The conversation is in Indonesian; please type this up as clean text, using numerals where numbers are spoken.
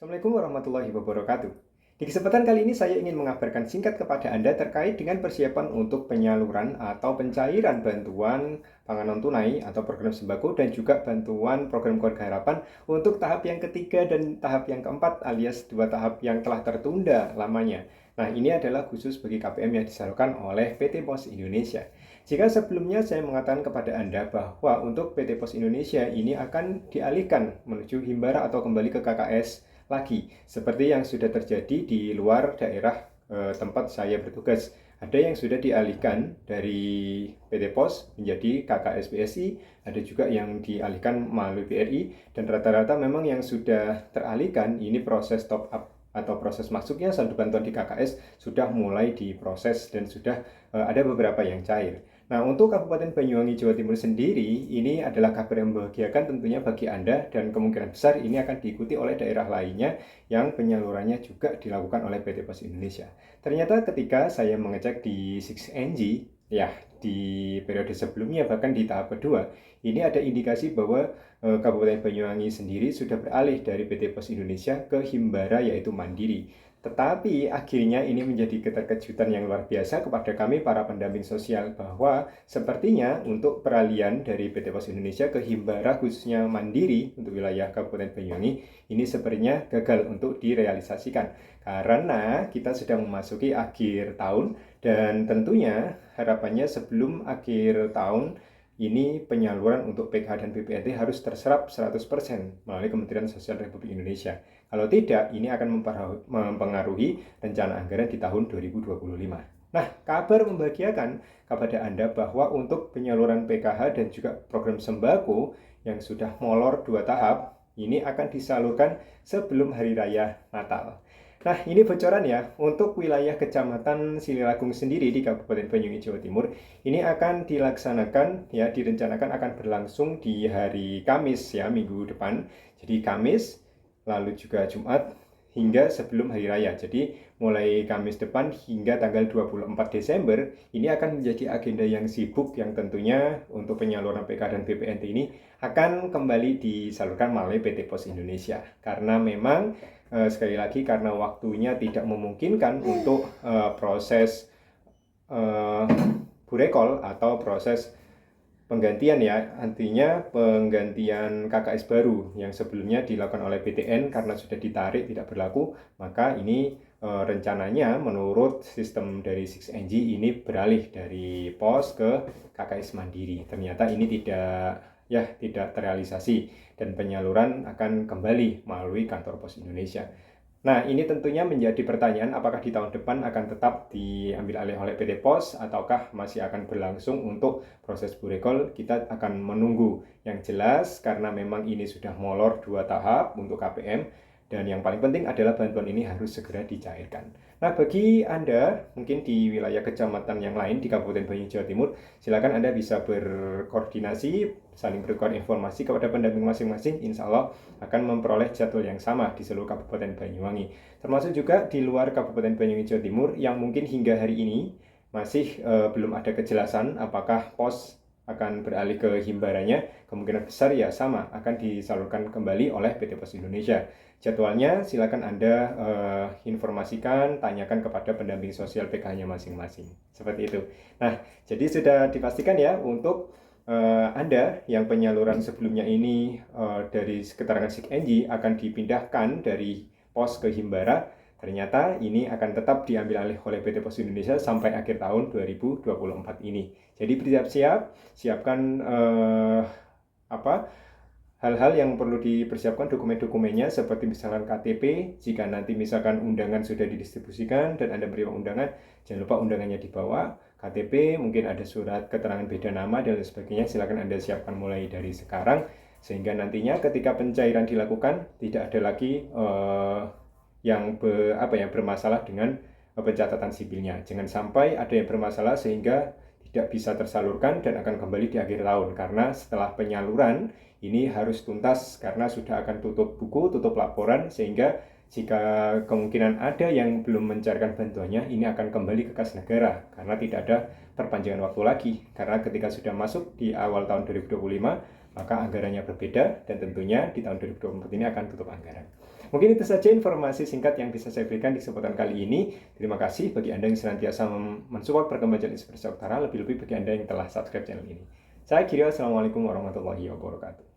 Assalamualaikum warahmatullahi wabarakatuh. Di kesempatan kali ini saya ingin mengabarkan singkat kepada Anda terkait dengan persiapan untuk penyaluran atau pencairan bantuan pangan non tunai atau program sembako dan juga bantuan program keluarga harapan untuk tahap yang ketiga dan tahap yang keempat alias dua tahap yang telah tertunda lamanya. Nah, ini adalah khusus bagi KPM yang disalurkan oleh PT Pos Indonesia. Jika sebelumnya saya mengatakan kepada Anda bahwa untuk PT Pos Indonesia ini akan dialihkan menuju Himbara atau kembali ke KKS lagi, seperti yang sudah terjadi di luar daerah tempat saya bertugas. Ada yang sudah dialihkan dari PT Pos menjadi KKS BSI, ada juga yang dialihkan melalui BRI, dan rata-rata memang yang sudah teralihkan ini proses top up atau proses masuknya saldo bantuan di KKS sudah mulai diproses dan sudah ada beberapa yang cair. Nah, untuk Kabupaten Banyuwangi, Jawa Timur sendiri, ini adalah kabar yang membahagiakan tentunya bagi Anda dan kemungkinan besar ini akan diikuti oleh daerah lainnya yang penyalurannya juga dilakukan oleh PT Pos Indonesia. Ternyata ketika saya mengecek di 6NG, ya di periode sebelumnya bahkan di tahap kedua, ini ada indikasi bahwa Kabupaten Banyuwangi sendiri sudah beralih dari PT Pos Indonesia ke Himbara yaitu Mandiri. Tetapi akhirnya ini menjadi keterkejutan yang luar biasa kepada kami para pendamping sosial bahwa sepertinya untuk peralihan dari PT Pos Indonesia ke Himbara khususnya Mandiri untuk wilayah Kabupaten Banyuwangi ini sepertinya gagal untuk direalisasikan karena kita sedang memasuki akhir tahun dan tentunya harapannya sebelum akhir tahun ini penyaluran untuk PKH dan BPNT harus terserap 100% melalui Kementerian Sosial Republik Indonesia. Kalau tidak, ini akan mempengaruhi rencana anggaran di tahun 2025. Nah, kabar membahagiakan kepada Anda bahwa untuk penyaluran PKH dan juga program sembako yang sudah molor 2 tahap, ini akan disalurkan sebelum Hari Raya Natal. Nah, ini bocoran ya, untuk wilayah Kecamatan Sililagung sendiri di Kabupaten Banyuwangi, Jawa Timur, ini akan dilaksanakan, ya direncanakan akan berlangsung di hari Kamis ya, minggu depan. Jadi Kamis, lalu juga Jumat, hingga sebelum Hari Raya. Jadi mulai Kamis depan hingga tanggal 24 Desember, ini akan menjadi agenda yang sibuk yang tentunya untuk penyaluran PK dan BPNT ini akan kembali disalurkan melalui PT Pos Indonesia. Karena memang sekali lagi karena waktunya tidak memungkinkan untuk proses burekol atau proses penggantian ya, artinya penggantian KKS baru yang sebelumnya dilakukan oleh BTN karena sudah ditarik tidak berlaku, maka ini rencananya menurut sistem dari 6NG ini beralih dari pos ke KKS Mandiri. Ternyata ini tidak terrealisasi dan penyaluran akan kembali melalui kantor Pos Indonesia. Nah, ini tentunya menjadi pertanyaan apakah di tahun depan akan tetap diambil alih oleh PT Pos ataukah masih akan berlangsung untuk proses burekol. Kita akan menunggu. Yang jelas karena memang ini sudah molor 2 tahap untuk KPM dan yang paling penting adalah bantuan ini harus segera dicairkan. Nah, bagi Anda mungkin di wilayah kecamatan yang lain di Kabupaten Banyuwangi, Jawa Timur, silakan Anda bisa berkoordinasi, saling bertukar informasi kepada pendamping masing-masing. Insya Allah akan memperoleh jadwal yang sama di seluruh Kabupaten Banyuwangi. Termasuk juga di luar Kabupaten Banyuwangi, Jawa Timur yang mungkin hingga hari ini masih belum ada kejelasan apakah pos akan beralih ke Himbaranya, kemungkinan besar ya sama akan disalurkan kembali oleh PT Pos Indonesia. Jadwalnya silakan Anda informasikan, tanyakan kepada pendamping sosial PK-nya masing-masing. Seperti itu. Nah, jadi sudah dipastikan ya untuk Anda yang penyaluran sebelumnya ini dari keterangan SIG-NG akan dipindahkan dari pos ke Himbara. Ternyata ini akan tetap diambil alih oleh PT Pos Indonesia sampai akhir tahun 2024 ini. Jadi bersiap-siap, siapkan hal-hal yang perlu dipersiapkan dokumen-dokumennya seperti misalkan KTP, jika nanti misalkan undangan sudah didistribusikan dan Anda menerima undangan, jangan lupa undangannya dibawa, KTP, mungkin ada surat keterangan beda nama dan lain sebagainya, silakan Anda siapkan mulai dari sekarang, sehingga nantinya ketika pencairan dilakukan, tidak ada lagi yang bermasalah dengan pencatatan sipilnya. Jangan sampai ada yang bermasalah sehingga tidak bisa tersalurkan dan akan kembali di akhir tahun, karena setelah penyaluran ini harus tuntas karena sudah akan tutup buku, tutup laporan, sehingga jika kemungkinan ada yang belum mencairkan bantuannya, ini akan kembali ke kas negara karena tidak ada perpanjangan waktu lagi. Karena ketika sudah masuk di awal tahun 2025, maka anggarannya berbeda dan tentunya di tahun 2024 ini akan tutup anggaran. Mungkin itu saja informasi singkat yang bisa saya berikan di kesempatan kali ini. Terima kasih bagi Anda yang senantiasa mensupport perkembangan Inspirasi Utara, lebih-lebih bagi Anda yang telah subscribe channel ini. Saya Kiri, Assalamualaikum warahmatullahi wabarakatuh.